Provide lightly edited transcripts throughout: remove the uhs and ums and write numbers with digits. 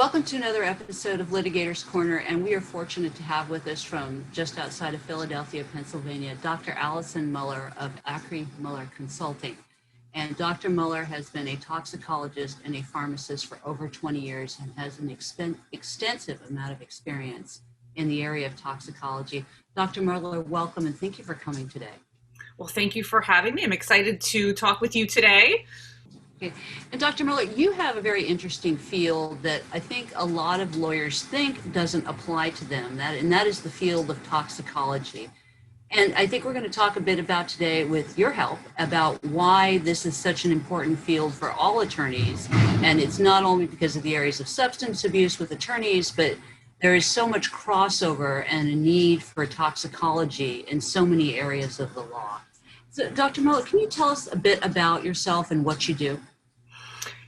Welcome to another episode of Litigators Corner, and we are fortunate to have with us from just outside of Philadelphia, Pennsylvania, Dr. Allison Muller of Acri Muller Consulting. And Dr. Muller has been a toxicologist and a pharmacist for over 20 years and has an extensive amount of experience in the area of toxicology. Dr. Muller, welcome and thank you for coming today. Well, thank you for having me. I'm excited to talk with you today. Okay. And Dr. Muller, you have a very interesting field that I think a lot of lawyers think doesn't apply to them, and that is the field of toxicology. And I think we're going to talk a bit about today, with your help, about why this is such an important field for all attorneys. And it's not only because of the areas of substance abuse with attorneys, but there is so much crossover and a need for toxicology in so many areas of the law. So, Dr. Muller, can you tell us a bit about yourself and what you do?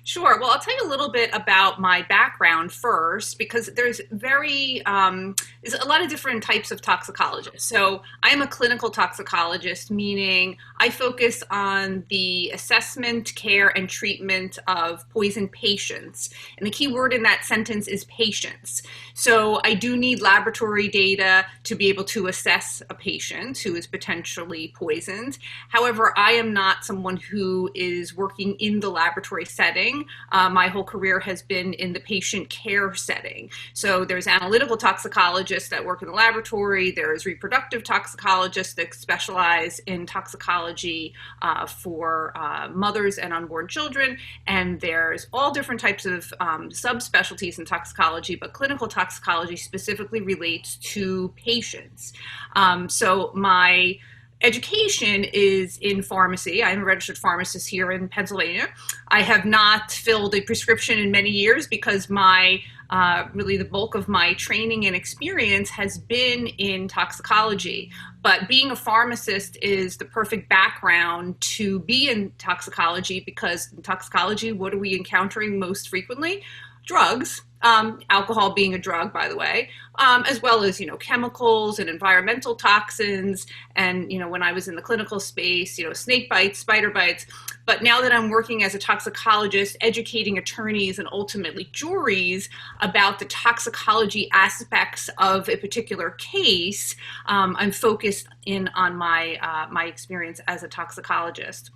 Sure. Well, I'll tell you a little bit about my background first, because there's there's a lot of different types of toxicologists. So I am a clinical toxicologist, meaning I focus on the assessment, care, and treatment of poison patients. And the key word in that sentence is patients. So I do need laboratory data to be able to assess a patient who is potentially poisoned. However, I am not someone who is working in the laboratory setting. My whole career has been in the patient care setting. So there's analytical toxicologists that work in the laboratory. There's reproductive toxicologists that specialize in toxicology for mothers and unborn children. And there's all different types of subspecialties in toxicology, but clinical toxicology specifically relates to patients. So my education is in pharmacy. I'm a registered pharmacist here in Pennsylvania. I have not filled a prescription in many years because my really the bulk of my training and experience has been in toxicology. But being a pharmacist is the perfect background to be in toxicology, because in toxicology, what are we encountering most frequently? Drugs. Alcohol being a drug, by the way, as well as, chemicals and environmental toxins. And, when I was in the clinical space, snake bites, spider bites. But now that I'm working as a toxicologist, educating attorneys and ultimately juries about the toxicology aspects of a particular case, I'm focused in on my experience as a toxicologist.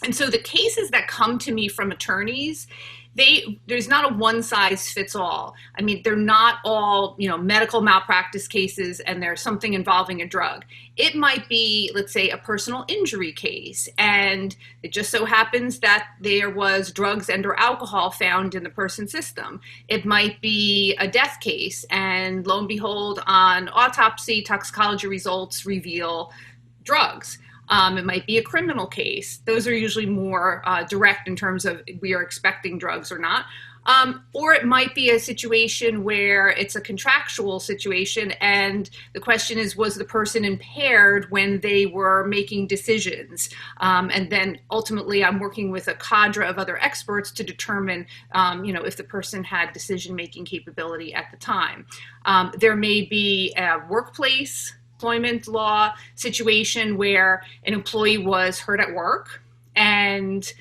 And so the cases that come to me from attorneys, there's not a one size fits all. I mean, they're not all, medical malpractice cases and there's something involving a drug. It might be, let's say, a personal injury case, and it just so happens that there was drugs and or alcohol found in the person's system. It might be a death case, and lo and behold, on autopsy, toxicology results reveal drugs. It might be a criminal case. Those are usually more direct in terms of we are expecting drugs or not. Or it might be a situation where it's a contractual situation, and the question is, was the person impaired when they were making decisions? And then ultimately I'm working with a cadre of other experts to determine, if the person had decision-making capability at the time. There may be a workplace employment law situation where an employee was hurt at work, and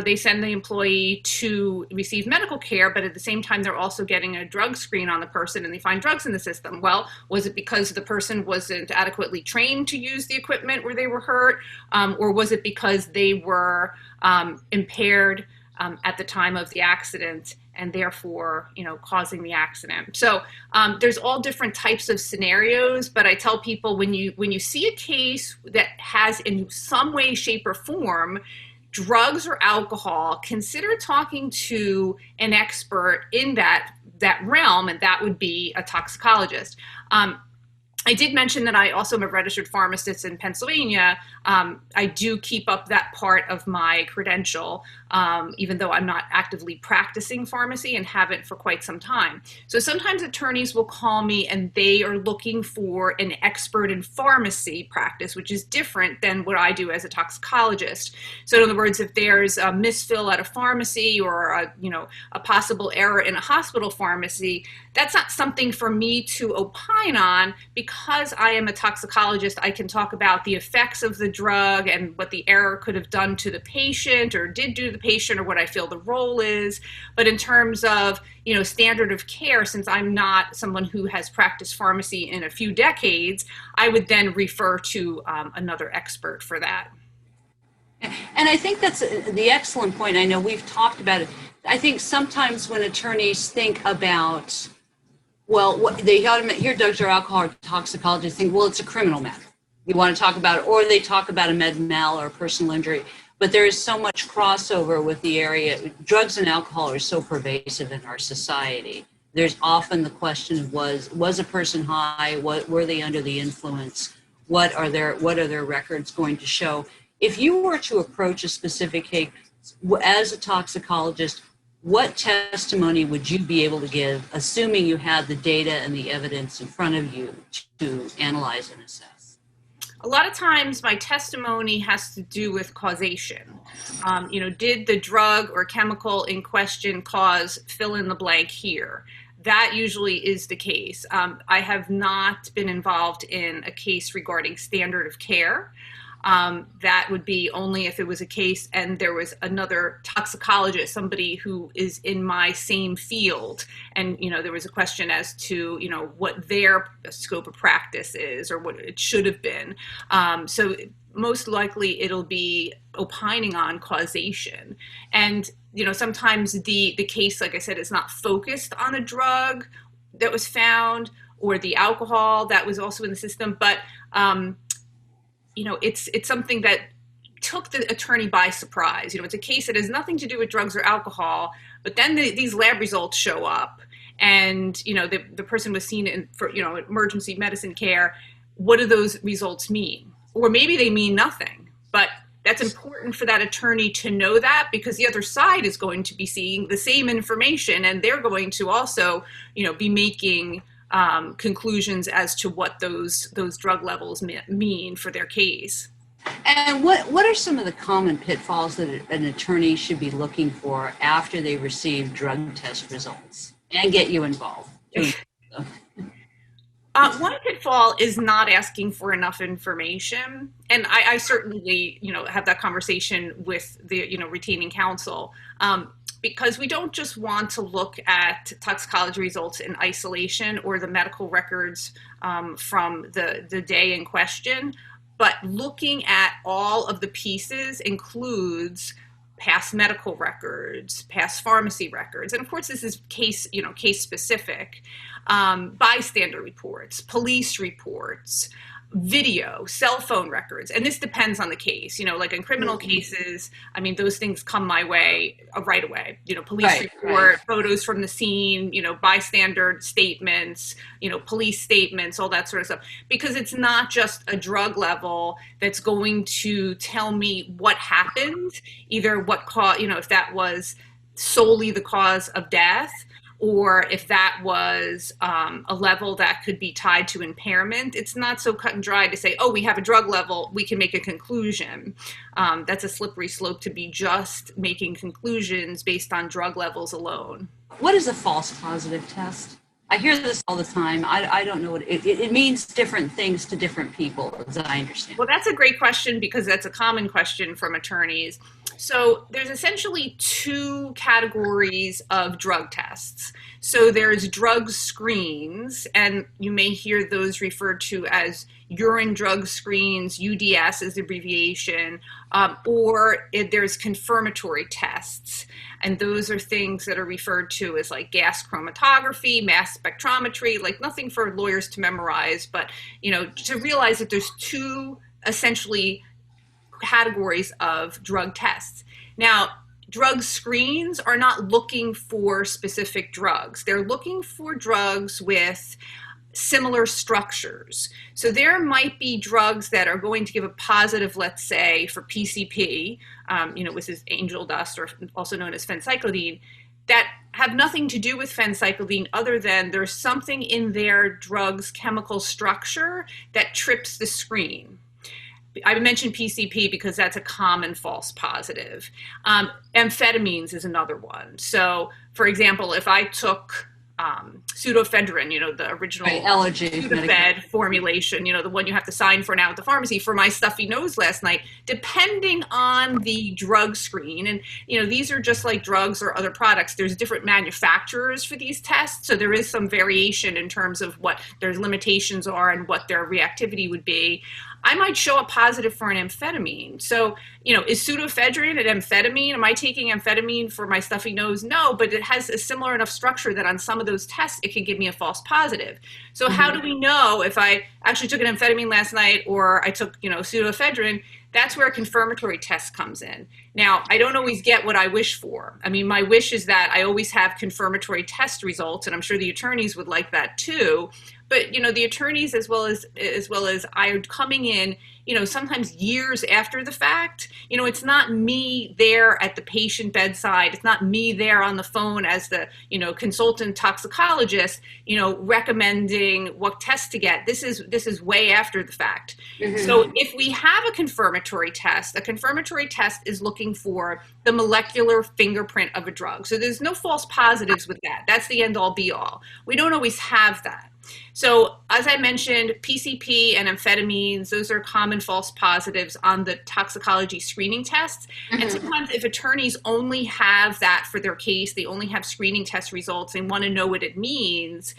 they send the employee to receive medical care, but at the same time they're also getting a drug screen on the person and they find drugs in the system. Well, was it because the person wasn't adequately trained to use the equipment where they were hurt, or was it because they were impaired at the time of the accident and therefore, causing the accident? So there's all different types of scenarios, but I tell people when you see a case that has in some way, shape, or form drugs or alcohol, consider talking to an expert in that realm, and that would be a toxicologist. I did mention that I also am a registered pharmacist in Pennsylvania. I do keep up that part of my credential, even though I'm not actively practicing pharmacy and haven't for quite some time. So sometimes attorneys will call me and they are looking for an expert in pharmacy practice, which is different than what I do as a toxicologist. So in other words, if there's a misfill at a pharmacy or a possible error in a hospital pharmacy, that's not something for me to opine on, because because I am a toxicologist, I can talk about the effects of the drug and what the error could have done to the patient or did do to the patient or what I feel the role is. But in terms of, standard of care, since I'm not someone who has practiced pharmacy in a few decades, I would then refer to another expert for that. And I think that's the excellent point. I know we've talked about it. I think sometimes when attorneys think about, well, what they hear drugs or alcohol or toxicology, think, well, it's a criminal matter. You want to talk about it, or they talk about a med mal or a personal injury. But there is so much crossover with the area. Drugs and alcohol are so pervasive in our society. There's often the question of was a person high? Were they under the influence? What are their records going to show? If you were to approach a specific case as a toxicologist, what testimony would you be able to give, assuming you had the data and the evidence in front of you to analyze and assess? A lot of times my testimony has to do with causation. Did the drug or chemical in question cause fill in the blank here? That usually is the case. I have not been involved in a case regarding standard of care. That would be only if it was a case and there was another toxicologist, somebody who is in my same field, and there was a question as to what their scope of practice is or what it should have been. So most likely it'll be opining on causation. And sometimes the case, like I said, is not focused on a drug that was found or the alcohol that was also in the system, but it's something that took the attorney by surprise. It's a case that has nothing to do with drugs or alcohol, but then these lab results show up, and the person was seen for emergency medicine care. What do those results mean? Or maybe they mean nothing, but that's important for that attorney to know that, because the other side is going to be seeing the same information, and they're going to also be making conclusions as to what those drug levels mean for their case. And what are some of the common pitfalls that an attorney should be looking for after they receive drug test results and get you involved? One pitfall is not asking for enough information, and I certainly have that conversation with the retaining counsel. Because we don't just want to look at toxicology results in isolation or the medical records from the day in question, but looking at all of the pieces includes past medical records, past pharmacy records, and of course this is case specific, bystander reports, police reports, video, cell phone records, and this depends on the case. Like in criminal cases, those things come my way right away. Police report, photos from the scene, bystander statements, police statements, all that sort of stuff. Because it's not just a drug level that's going to tell me what happened, either what caused, if that was solely the cause of death, or if that was a level that could be tied to impairment. It's not so cut and dry to say, oh, we have a drug level, we can make a conclusion. That's a slippery slope to be just making conclusions based on drug levels alone. What is a false positive test? I hear this all the time. I don't know what it means different things to different people, as I understand. Well, that's a great question, because that's a common question from attorneys. So there's essentially two categories of drug tests. So there's drug screens, and you may hear those referred to as urine drug screens, UDS is the abbreviation, or there's confirmatory tests. And those are things that are referred to as like gas chromatography, mass spectrometry, like nothing for lawyers to memorize, but to realize that there's two essentially categories of drug tests. Now, drug screens are not looking for specific drugs. They're looking for drugs with similar structures. So there might be drugs that are going to give a positive, let's say, for PCP, which is angel dust, or also known as phencyclidine, that have nothing to do with phencyclidine other than there's something in their drug's chemical structure that trips the screen. I mentioned PCP because that's a common false positive. Amphetamines is another one. So, for example, if I took pseudoephedrine, the original allergy Sudafed formulation, the one you have to sign for now at the pharmacy for my stuffy nose last night, depending on the drug screen. And, these are just like drugs or other products. There's different manufacturers for these tests. So there is some variation in terms of what their limitations are and what their reactivity would be. I might show up positive for an amphetamine. So, is pseudoephedrine an amphetamine? Am I taking amphetamine for my stuffy nose? No, but it has a similar enough structure that on some of those tests, it can give me a false positive. So how do we know if I actually took an amphetamine last night or I took, pseudoephedrine? That's where a confirmatory test comes in. Now, I don't always get what I wish for. I mean, my wish is that I always have confirmatory test results, and I'm sure the attorneys would like that too. But, the attorneys as well as I are coming in, sometimes years after the fact. It's not me there at the patient bedside. It's not me there on the phone as the, consultant toxicologist, recommending what test to get. This is way after the fact. Mm-hmm. So if we have a confirmatory test is looking for the molecular fingerprint of a drug. So there's no false positives with that. That's the end all be all. We don't always have that. So as I mentioned, PCP and amphetamines, those are common false positives on the toxicology screening tests. Mm-hmm. And sometimes if attorneys only have that for their case, they only have screening test results and want to know what it means.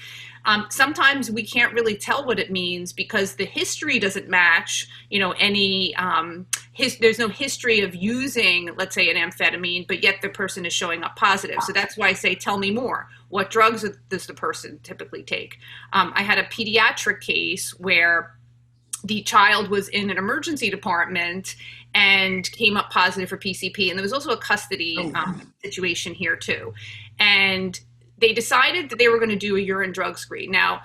Sometimes we can't really tell what it means because the history doesn't match, there's no history of using, let's say, an amphetamine, but yet the person is showing up positive. So that's why I say, tell me more. What drugs does the person typically take? I had a pediatric case where the child was in an emergency department and came up positive for PCP. And there was also a custody situation here too. And they decided that they were going to do a urine drug screen. Now,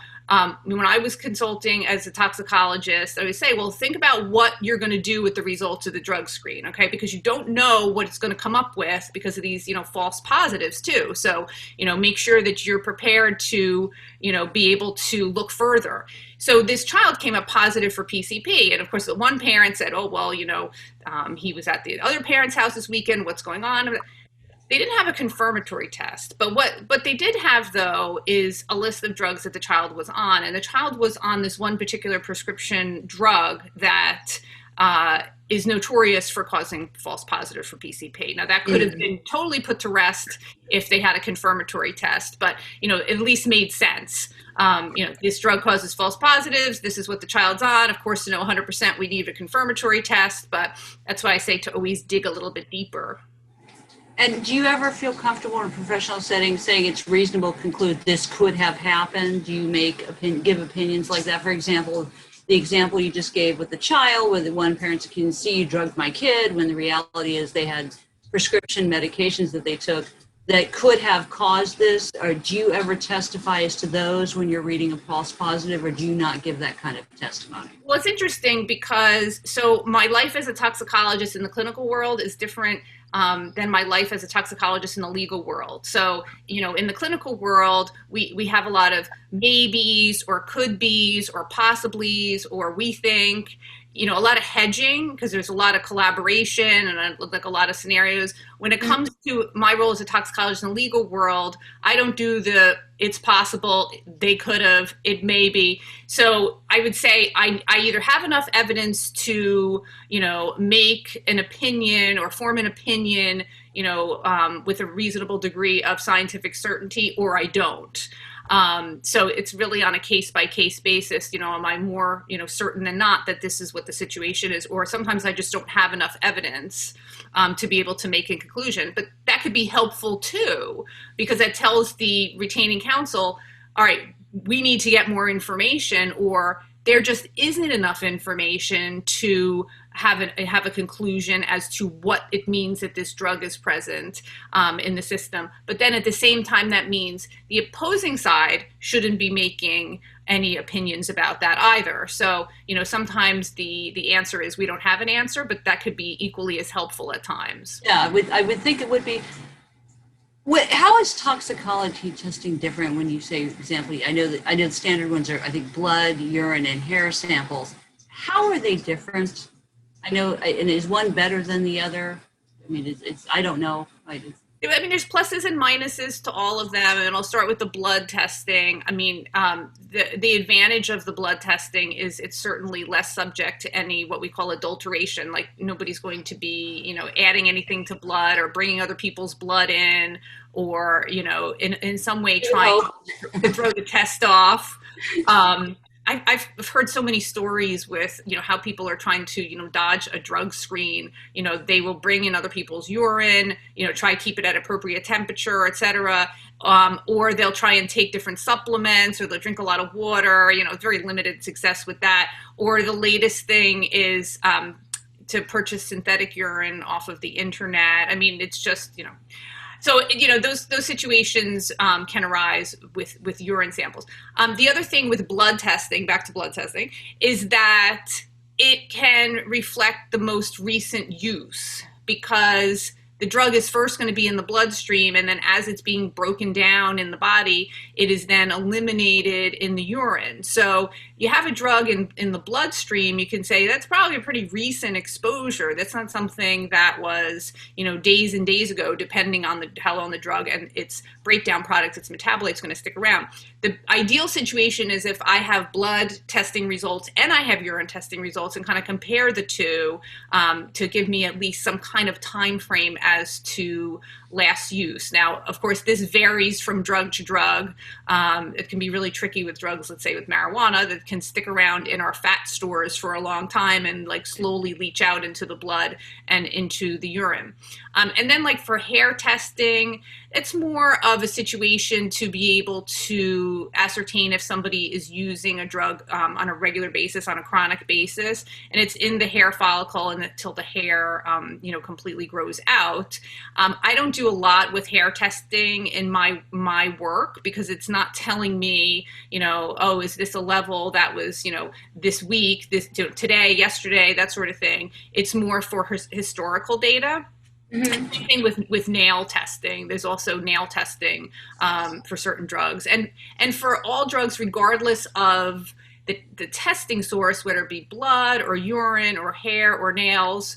when I was consulting as a toxicologist, I would say, well, think about what you're going to do with the results of the drug screen, okay? Because you don't know what it's going to come up with because of these, false positives too. So, make sure that you're prepared to, be able to look further. So this child came up positive for PCP. And of course, the one parent said, oh, well, he was at the other parent's house this weekend. What's going on? They didn't have a confirmatory test, but what they did have, though, is a list of drugs that the child was on. And the child was on this one particular prescription drug that is notorious for causing false positives for PCP. Now, that could have been totally put to rest if they had a confirmatory test, but, at least made sense. This drug causes false positives. This is what the child's on. Of course, to know 100%, we need a confirmatory test, but that's why I say to always dig a little bit deeper. And do you ever feel comfortable in a professional setting saying it's reasonable to conclude this could have happened? Do you give opinions like that? For example, the example you just gave with the child, where the one parent can see you drugged my kid, when the reality is they had prescription medications that they took that could have caused this. Or do you ever testify as to those when you're reading a false positive, or do you not give that kind of testimony? Well, it's interesting because my life as a toxicologist in the clinical world is different than my life as a toxicologist in the legal world. So, in the clinical world, we have a lot of maybes or could be's or possiblies or we think, a lot of hedging because there's a lot of collaboration and like a lot of scenarios. When it comes to my role as a toxicologist in the legal world, I don't do it's possible, they could have, it may be. So I would say I either have enough evidence to, make an opinion or form an opinion, with a reasonable degree of scientific certainty, or I don't. So it's really on a case-by-case basis, am I more, certain than not that this is what the situation is, or sometimes I just don't have enough evidence to be able to make a conclusion. But that could be helpful too, because that tells the retaining counsel, all right, we need to get more information, or there just isn't enough information to have a conclusion as to what it means that this drug is present in the system. But then at the same time, that means the opposing side shouldn't be making any opinions about that either. So, sometimes the answer is we don't have an answer, but that could be equally as helpful at times. Yeah, I would think it would be. How is toxicology testing different when you say, for example, I know the standard ones are, I think, blood, urine, and hair samples. How are they different? I know, and is one better than the other? I mean, I don't know. I mean, there's pluses and minuses to all of them, and I'll start with the blood testing. I mean, the advantage of the blood testing is it's certainly less subject to any what we call adulteration. Like nobody's going to be, you know, adding anything to blood or bringing other people's blood in, or you know, in some way trying to throw the test off. I've heard so many stories with, you know, how people are trying to, you know, dodge a drug screen. You know, they will bring in other people's urine, you know, try to keep it at appropriate temperature, et cetera. Or they'll try and take different supplements, or they'll drink a lot of water, you know, very limited success with that. Or the latest thing is to purchase synthetic urine off of the internet. I mean, it's just, you know, so, you know, those situations can arise with urine samples. The other thing with blood testing, back to blood testing, is that it can reflect the most recent use, because the drug is first going to be in the bloodstream, and then as it's being broken down in the body, it is then eliminated in the urine. So you have a drug in the bloodstream, you can say that's probably a pretty recent exposure. That's not something that was, you know, days and days ago, depending on how long the drug and its breakdown product, its metabolite is going to stick around. The ideal situation is if I have blood testing results and I have urine testing results, and kind of compare the two to give me at least some kind of time frame as to last use. Now, of course, this varies from drug to drug. It can be really tricky with drugs, let's say with marijuana, that can stick around in our fat stores for a long time and like slowly leach out into the blood and into the urine. And then like for hair testing, it's more of a situation to be able to ascertain if somebody is using a drug on a regular basis, on a chronic basis, and it's in the hair follicle and until the hair, you know, completely grows out. I don't do a lot with hair testing in my work, because it's not telling me, you know, oh, is this a level that was, you know, this week, this today, yesterday, that sort of thing. It's more for historical data. Mm-hmm. Same thing with nail testing. There's also nail testing for certain drugs, and for all drugs, regardless of the testing source, whether it be blood or urine or hair or nails.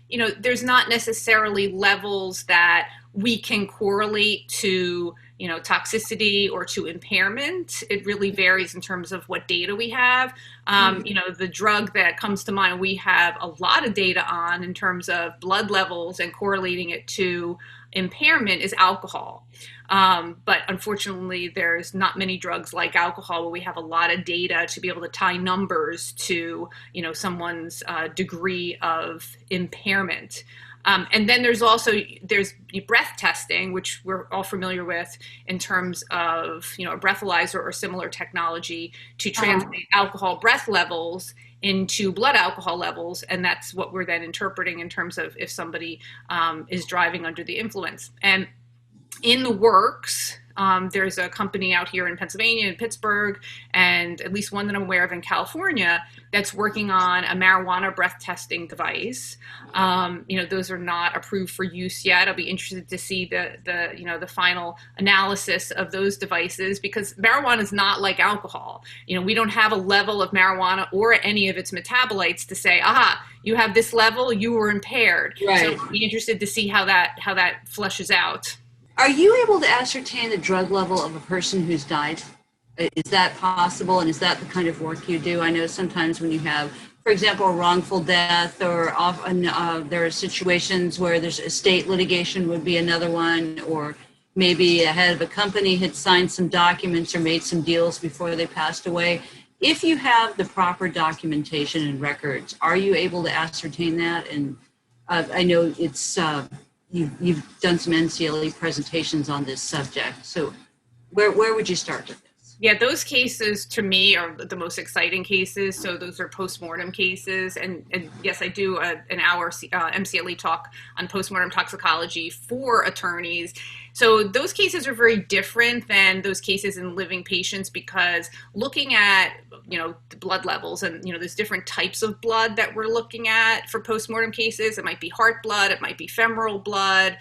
You know, there's not necessarily levels that we can correlate to, you know, toxicity or to impairment. It really varies in terms of what data we have. You know, the drug that comes to mind, we have a lot of data on in terms of blood levels and correlating it to impairment, is alcohol. But unfortunately, there's not many drugs like alcohol where we have a lot of data to be able to tie numbers to, you know, someone's degree of impairment. And then there's breath testing, which we're all familiar with in terms of, you know, a breathalyzer or similar technology to translate alcohol breath levels into blood alcohol levels. And that's what we're then interpreting in terms of if somebody is driving under the influence. And in the works, there's a company out here in Pennsylvania, in Pittsburgh, and at least one that I'm aware of in California, that's working on a marijuana breath testing device. You know, those are not approved for use yet. I'll be interested to see the final analysis of those devices, because marijuana is not like alcohol. You know, we don't have a level of marijuana or any of its metabolites to say, aha, you have this level, you were impaired. Right. So I'll be interested to see how that flushes out. Are you able to ascertain the drug level of a person who's died? Is that possible? And is that the kind of work you do? I know sometimes when you have, for example, a wrongful death, or often there are situations where there's estate litigation would be another one, or maybe a head of a company had signed some documents or made some deals before they passed away. If you have the proper documentation and records, are you able to ascertain that? And I know it's... You've done some MCLE presentations on this subject. So where would you start with this? Yeah, those cases to me are the most exciting cases. So those are postmortem cases. And yes, I do an hour MCLE talk on postmortem toxicology for attorneys. So those cases are very different than those cases in living patients, because looking at, you know, the blood levels, and, you know, there's different types of blood that we're looking at for postmortem cases. It might be heart blood, it might be femoral blood.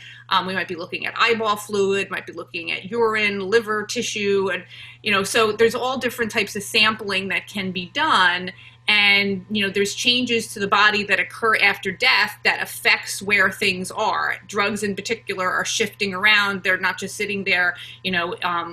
We might be looking at eyeball fluid, might be looking at urine, liver tissue, and, you know, so there's all different types of sampling that can be done. And, there's changes to the body that occur after death that affects where things are. Drugs in particular are shifting around. They're not just sitting there,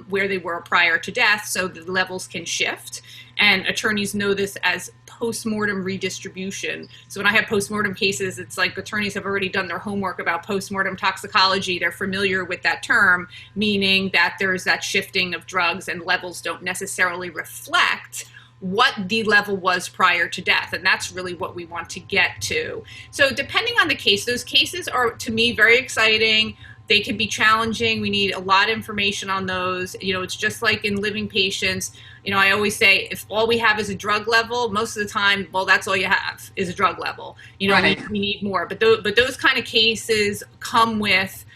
where they were prior to death, so the levels can shift. And attorneys know this as postmortem redistribution. So when I have postmortem cases, it's like attorneys have already done their homework about postmortem toxicology. They're familiar with that term, meaning that there's that shifting of drugs and levels don't necessarily reflect what the level was prior to death. And that's really what we want to get to. So depending on the case, those cases are, to me, very exciting. They can be challenging. We need a lot of information on those. It's just like in living patients. I always say, if all we have is a drug level, most of the time, well, that's all you have is a drug level. Right. We need more. But those kind of cases come with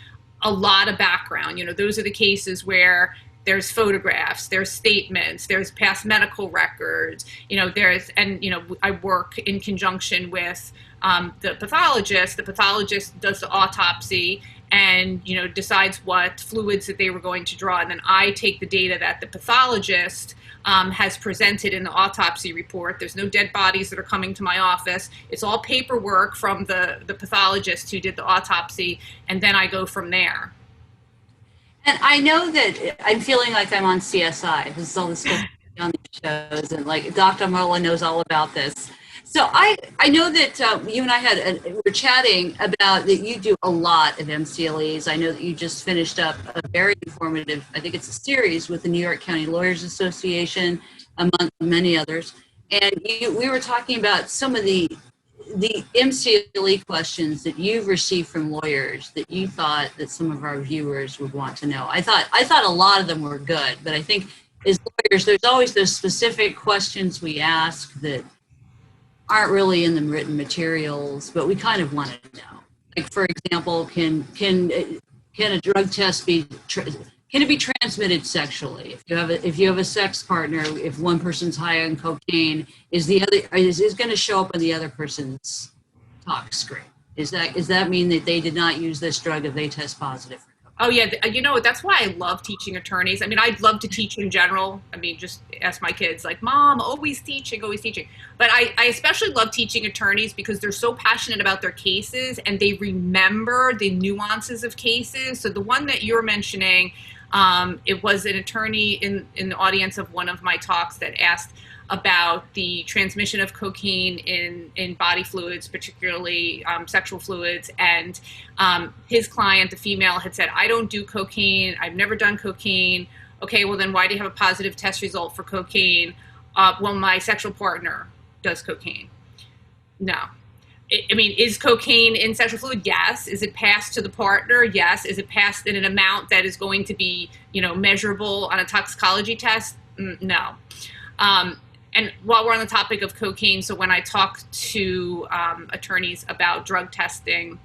a lot of background. Those are the cases where there's photographs, there's statements, there's past medical records, I work in conjunction with the pathologist. The pathologist does the autopsy and, decides what fluids that they were going to draw. And then I take the data that the pathologist has presented in the autopsy report. There's no dead bodies that are coming to my office. It's all paperwork from the pathologist who did the autopsy. And then I go from there. And I know that I'm feeling like I'm on CSI. This is all the stuff on these shows, and like Dr. Muller knows all about this. So I know that you and I were chatting about that you do a lot of MCLEs. I know that you just finished up a very informative, I think it's a series with the New York County Lawyers Association, among many others. And we were talking about some of the MCLE questions that you've received from lawyers that you thought that some of our viewers would want to know. I thought a lot of them were good, but I think as lawyers, there's always those specific questions we ask that aren't really in the written materials, but we kind of want to know. Like, for example, can a drug test be can it be transmitted sexually? If you have a sex partner, if one person's high on cocaine, is going to show up on the other person's tox screen? Does that mean that they did not use this drug if they test positive for cocaine? Oh yeah, that's why I love teaching attorneys. I mean, I'd love to teach in general. I mean, just ask my kids, like, Mom, always teaching. But I especially love teaching attorneys because they're so passionate about their cases and they remember the nuances of cases. So the one that you're mentioning, it was an attorney in the audience of one of my talks that asked about the transmission of cocaine in body fluids, particularly sexual fluids. And his client, the female, had said, I don't do cocaine. I've never done cocaine. Okay, well then why do you have a positive test result for cocaine? Well, my sexual partner does cocaine. No. I mean, is cocaine in sexual fluid? Yes. Is it passed to the partner? Yes. Is it passed in an amount that is going to be, measurable on a toxicology test? No. And while we're on the topic of cocaine, so when I talk to attorneys about drug testing,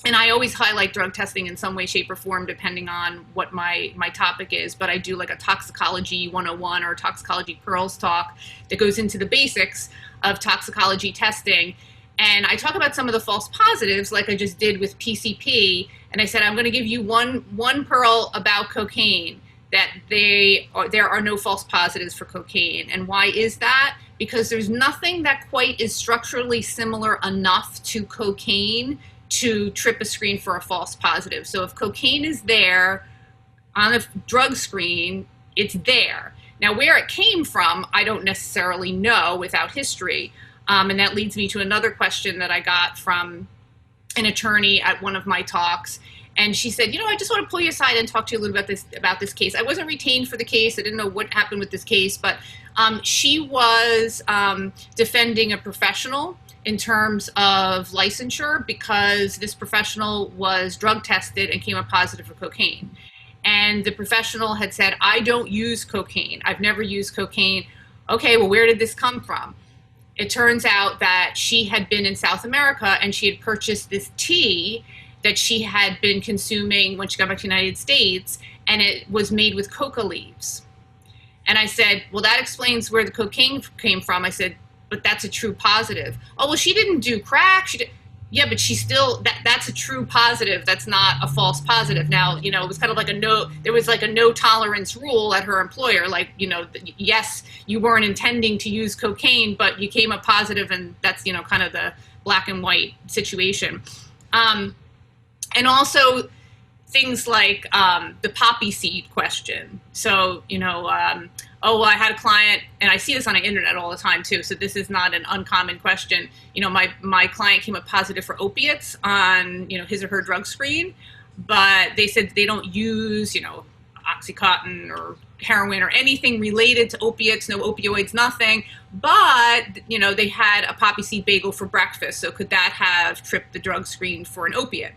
and I always highlight drug testing in some way, shape, or form, depending on what my topic is, but I do like a toxicology 101 or toxicology pearls talk that goes into the basics of toxicology testing. And I talk about some of the false positives, like I just did with PCP, and I said, I'm going to give you one pearl about cocaine, that there are no false positives for cocaine. And why is that? Because there's nothing that quite is structurally similar enough to cocaine to trip a screen for a false positive. So if cocaine is there on a drug screen, it's there. Now, where it came from, I don't necessarily know without history. And that leads me to another question that I got from an attorney at one of my talks. And she said, I just want to pull you aside and talk to you a little bit about this case. I wasn't retained for the case. I didn't know what happened with this case, but she was defending a professional in terms of licensure because this professional was drug tested and came up positive for cocaine. And the professional had said, I don't use cocaine. I've never used cocaine. Okay, well, where did this come from? It turns out that she had been in South America and she had purchased this tea that she had been consuming when she got back to the United States, and it was made with coca leaves. And I said, well, that explains where the cocaine came from. I said, but that's a true positive. Oh, well, she didn't do crack. Yeah, but she's still, that's a true positive. That's not a false positive. Now, you know, it was kind of like there was like a no tolerance rule at her employer. Like, you know, yes, you weren't intending to use cocaine, but you came up positive, and that's, you know, kind of the black and white situation. And also things like the poppy seed question. So, you know, oh, well, I had a client, and I see this on the internet all the time too, so this is not an uncommon question. You know, my client came up positive for opiates on, you know, his or her drug screen, but they said they don't use, you know, Oxycontin or heroin or anything related to opiates, no opioids, nothing. But, you know, they had a poppy seed bagel for breakfast, so could that have tripped the drug screen for an opiate?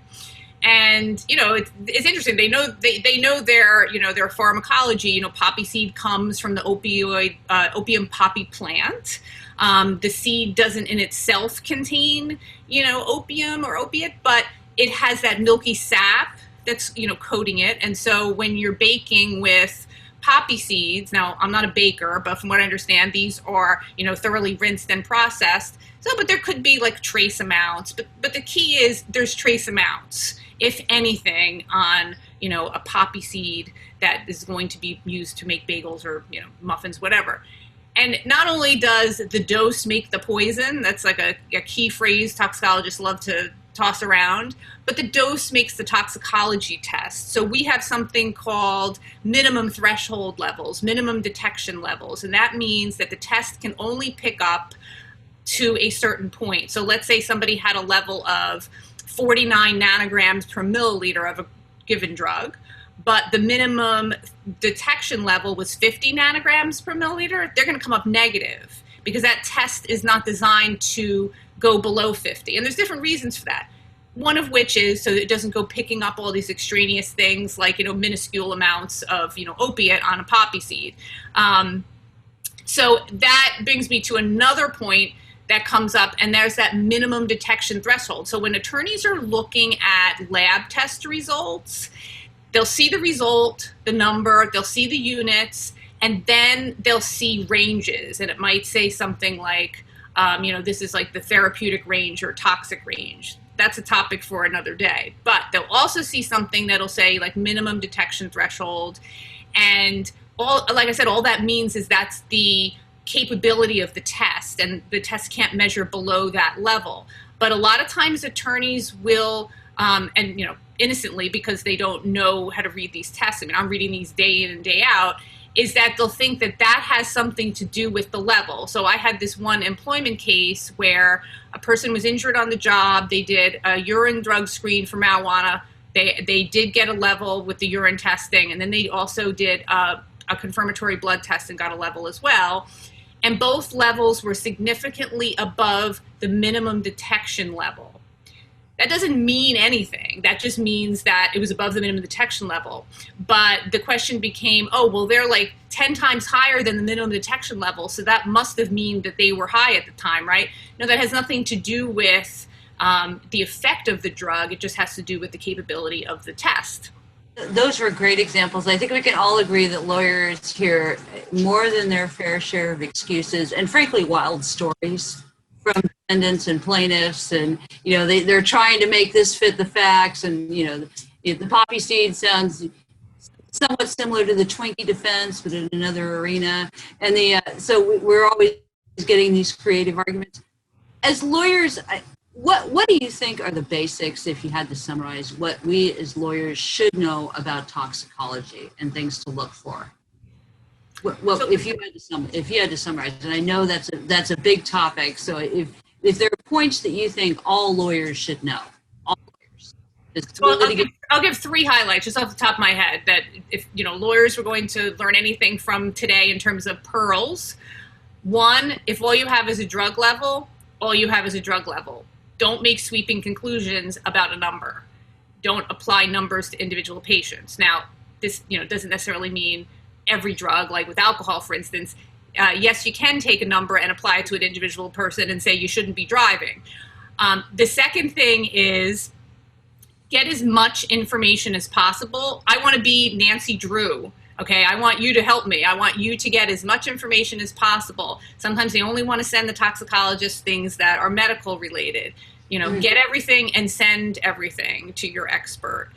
And, you know, it's interesting. They know their, you know, their pharmacology. You know, poppy seed comes from the opium poppy plant. The seed doesn't in itself contain, you know, opium or opiate, but it has that milky sap that's, you know, coating it. And so when you're baking with poppy seeds, now I'm not a baker, but from what I understand, these are, you know, thoroughly rinsed and processed. So, but there could be like trace amounts, but the key is there's trace amounts, if anything, on, you know, a poppy seed that is going to be used to make bagels or, you know, muffins, whatever. And not only does the dose make the poison, that's like a key phrase toxicologists love to toss around, but the dose makes the toxicology test. So we have something called minimum threshold levels, minimum detection levels, and that means that the test can only pick up to a certain point. So let's say somebody had a level of 49 nanograms per milliliter of a given drug, but the minimum detection level was 50 nanograms per milliliter, they're going to come up negative because that test is not designed to go below 50. And there's different reasons for that. One of which is so that it doesn't go picking up all these extraneous things like, you know, minuscule amounts of, you know, opiate on a poppy seed. So that brings me to another point that comes up, and there's that minimum detection threshold. So when attorneys are looking at lab test results, they'll see the result, the number, they'll see the units, and then they'll see ranges. And it might say something like, you know, this is like the therapeutic range or toxic range. That's a topic for another day. But they'll also see something that'll say like minimum detection threshold. And all, like I said, all that means is that's the capability of the test, and the test can't measure below that level. But a lot of times attorneys will, and, you know, innocently because they don't know how to read these tests, I mean, I'm reading these day in and day out, is that they'll think that that has something to do with the level. So I had this one employment case where a person was injured on the job. They did a urine drug screen for marijuana. They did get a level with the urine testing, and then they also did a confirmatory blood test and got a level as well. And both levels were significantly above the minimum detection level. That doesn't mean anything. That just means that it was above the minimum detection level. But the question became, oh, well, they're like 10 times higher than the minimum detection level, so that must have mean that they were high at the time, right? No, that has nothing to do with the effect of the drug. It just has to do with the capability of the test. Those were great examples. I think we can all agree that lawyers hear more than their fair share of excuses and, frankly, wild stories from defendants and plaintiffs. And, you know, they're trying to make this fit the facts. And, you know, the poppy seed sounds somewhat similar to the Twinkie defense, but in another arena. And so we're always getting these creative arguments. As lawyers, what do you think are the basics, if you had to summarize, what we as lawyers should know about toxicology and things to look for? If you had to summarize, and I know that's a big topic. So if there are points that you think all lawyers should know, all lawyers. Well, I'll give three highlights just off the top of my head that if, you know, lawyers were going to learn anything from today in terms of pearls. One, if all you have is a drug level, all you have is a drug level. Don't make sweeping conclusions about a number. Don't apply numbers to individual patients. Now, this, you know, doesn't necessarily mean every drug, like with alcohol, for instance. Yes, you can take a number and apply it to an individual person and say you shouldn't be driving. The second thing is get as much information as possible. I want to be Nancy Drew. Okay, I want you to help me. I want you to get as much information as possible. Sometimes they only want to send the toxicologist things that are medical related. Get everything and send everything to your expert.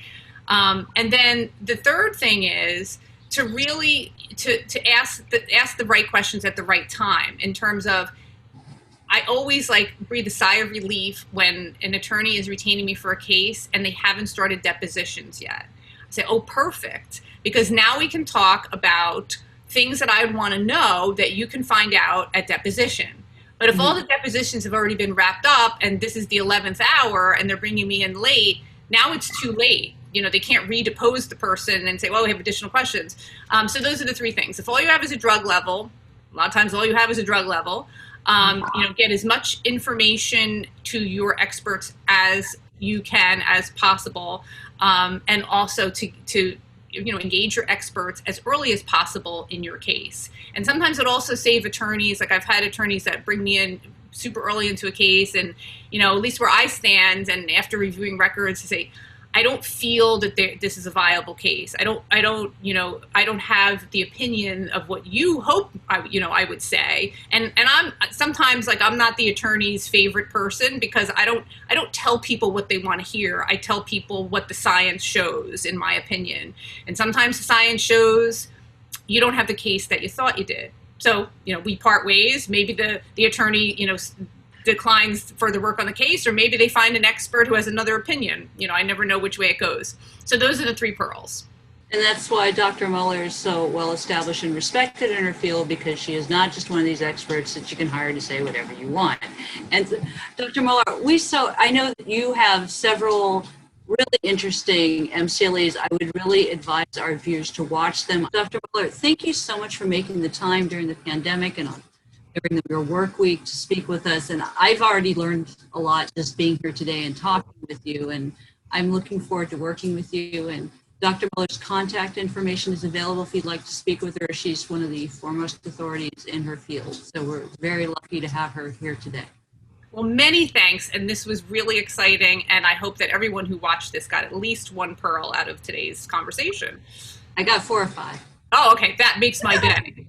And then the third thing is to really to ask the right questions at the right time, in terms of, I always breathe a sigh of relief when an attorney is retaining me for a case and they haven't started depositions yet. I say, oh, perfect, because now we can talk about things that I would want to know that you can find out at deposition. But if all the depositions have already been wrapped up and this is the 11th hour and they're bringing me in late, now it's too late. They can't redepose the person and say, well, we have additional questions. So those are the three things. If all you have is a drug level, a lot of times all you have is a drug level, get as much information to your experts as you can, as possible, and also to engage your experts as early as possible in your case. And sometimes it also saves attorneys. I've had attorneys that bring me in super early into a case, and at least where I stand, and after reviewing records, to say, I don't feel that this is a viable case. I don't have the opinion of what you hope I would say. And I'm sometimes I'm not the attorney's favorite person, because I don't tell people what they want to hear. I tell people what the science shows, in my opinion. And sometimes the science shows you don't have the case that you thought you did. So, we part ways. Maybe the attorney, declines further work on the case, or maybe they find an expert who has another opinion. I never know which way it goes. So those are the three pearls. And that's why Dr. Muller is so well established and respected in her field, because she is not just one of these experts that you can hire to say whatever you want. And Dr. Muller, I know that you have several really interesting MCLEs. I would really advise our viewers to watch them. Dr. Muller, thank you so much for making the time during the pandemic and during your work week to speak with us. And I've already learned a lot just being here today and talking with you. And I'm looking forward to working with you. And Dr. Muller's contact information is available if you'd like to speak with her. She's one of the foremost authorities in her field. So we're very lucky to have her here today. Well, many thanks. And this was really exciting. And I hope that everyone who watched this got at least one pearl out of today's conversation. I got 4 or 5. Oh, okay. That makes my day.